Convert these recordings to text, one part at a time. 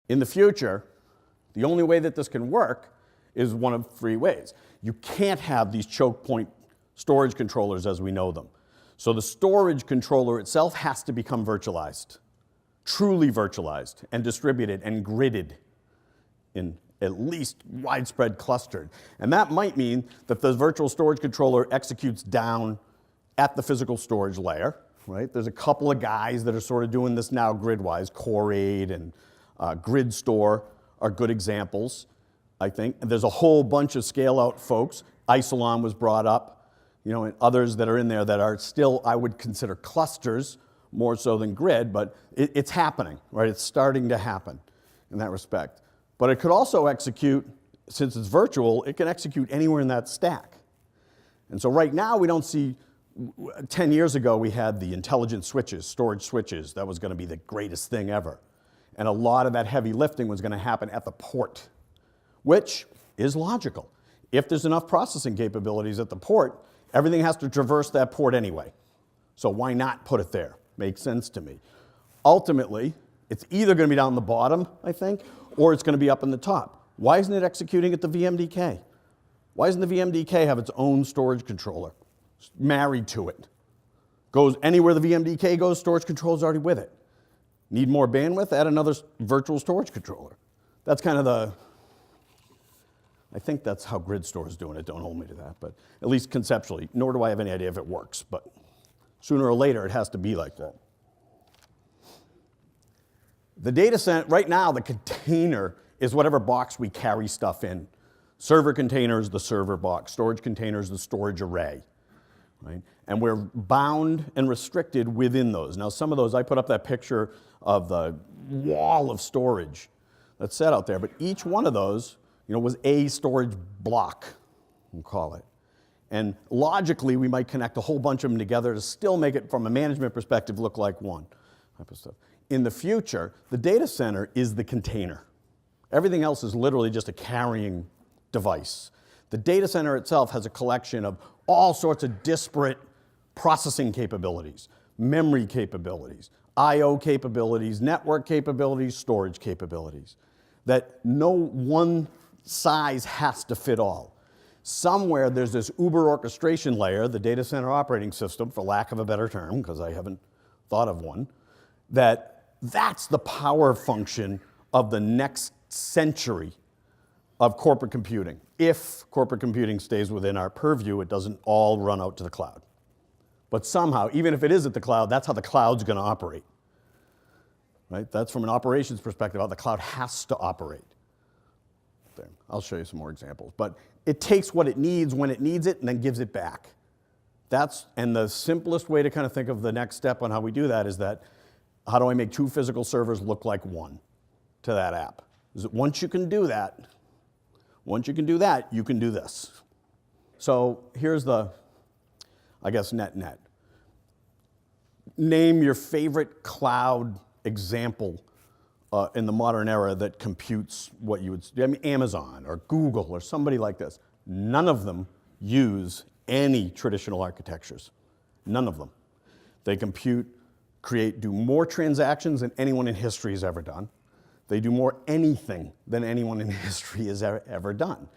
In the future, the only way that this can work is one of three ways. You can't have these choke point storage controllers as we know them. So the storage controller itself has to become virtualized, truly virtualized and distributed and gridded in at least widespread clustered. And that might mean that the virtual storage controller executes down at the physical storage layer, right? There's a couple of guys that are sort of doing this now grid-wise. Core8 and GridStore are good examples, I think. And there's a whole bunch of scale-out folks. Isilon was brought up, you know, and others that are in there that are still, I would consider clusters more so than grid, but it's happening, right? It's starting to happen in that respect. But it could also execute, since it's virtual, it can execute anywhere in that stack. And so right now we don't see, 10 years ago we had the intelligent switches, storage switches. That was going to be the greatest thing ever. And a lot of that heavy lifting was going to happen at the port, which is logical. If there's enough processing capabilities at the port, everything has to traverse that port anyway. So why not put it there? Makes sense to me. Ultimately, it's either going to be down the bottom, I think, or it's going to be up in the top. Why isn't it executing at the VMDK? Why doesn't the VMDK have its own storage controller married to it? Goes anywhere the VMDK goes, storage control is already with it. Need more bandwidth? Add another virtual storage controller. That's kind of the, I think that's how GridStore is doing it. Don't hold me to that, but at least conceptually, nor do I have any idea if it works, but sooner or later it has to be like that. The data center, right now, the container is whatever box we carry stuff in. Server containers, the server box. Storage containers, the storage array. Right? And we're bound and restricted within those. Now, some of those, I put up that picture of the wall of storage that's set out there, but each one of those, you know, was a storage block, we'll call it. And logically, we might connect a whole bunch of them together to still make it, from a management perspective, look like one type of stuff. In the future, the data center is the container. Everything else is literally just a carrying device. The data center itself has a collection of all sorts of disparate processing capabilities, memory capabilities, I/O capabilities, network capabilities, storage capabilities, that no one size has to fit all. Somewhere there's this uber orchestration layer, the data center operating system, for lack of a better term, because I haven't thought of one, that's the power function of the next century of corporate computing. If corporate computing stays within our purview, it doesn't all run out to the cloud. But somehow, even if it is at the cloud, that's how the cloud's going to operate. Right? That's from an operations perspective how the cloud has to operate. There. I'll show you some more examples. But it takes what it needs when it needs it and then gives it back. And the simplest way to kind of think of the next step on how we do that is that, how do I make two physical servers look like one to that app? Once you can do that, you can do this. So here's the, I guess, net. Name your favorite cloud example in the modern era that computes what you would, I mean, Amazon or Google or somebody like this. None of them use any traditional architectures. None of them. They compute, do more transactions than anyone in history has ever done. They do more anything than anyone in history has ever done.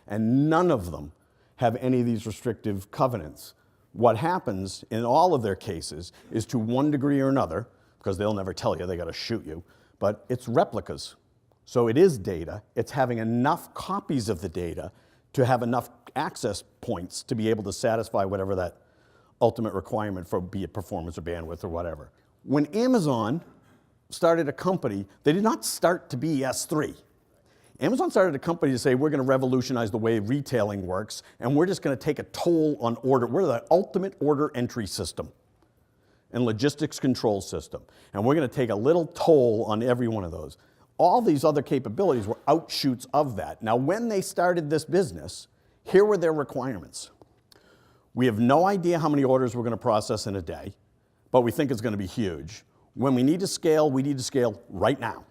And none of them have any of these restrictive covenants. What happens in all of their cases is, to one degree or another, because they'll never tell you, they got to shoot you, but it's replicas. So it is data. It's having enough copies of the data to have enough access points to be able to satisfy whatever that ultimate requirement for, be it performance or bandwidth or whatever. When Amazon started a company, they did not start to be S3. Amazon started a company to say, we're going to revolutionize the way retailing works, and we're just going to take a toll on order. We're the ultimate order entry system and logistics control system. And we're going to take a little toll on every one of those. All these other capabilities were outshoots of that. Now, when they started this business, here were their requirements. We have no idea how many orders we're going to process in a day, but we think it's going to be huge. When we need to scale right now.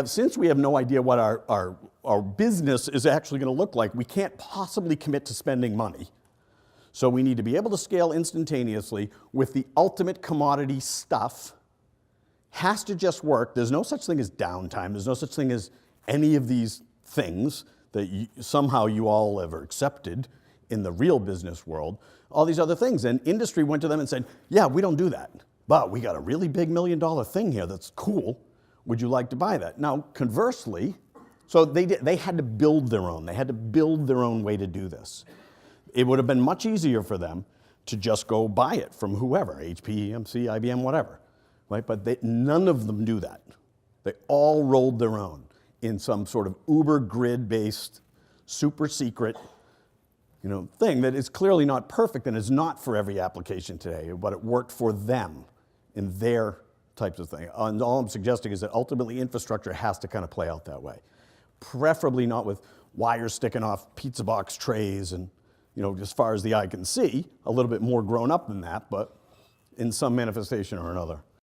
Since we have no idea what our business is actually going to look like, we can't possibly commit to spending money. So we need to be able to scale instantaneously with the ultimate commodity stuff has to just work. There's no such thing as downtime. There's no such thing as any of these things that somehow you all ever accepted in the real business world, all these other things. And industry went to them and said, yeah, we don't do that, but we got a really big $1 million thing here that's cool. Would you like to buy that? Now, conversely, so they had to build their own. They had to build their own way to do this. It would have been much easier for them to just go buy it from whoever, HP, EMC, IBM, whatever, right? But none of them do that. They all rolled their own in some sort of uber grid-based, super secret, thing that is clearly not perfect and is not for every application today, but it worked for them in their types of thing. And all I'm suggesting is that ultimately infrastructure has to kind of play out that way. Preferably not with wires sticking off pizza box trays and, as far as the eye can see, a little bit more grown up than that, but in some manifestation or another.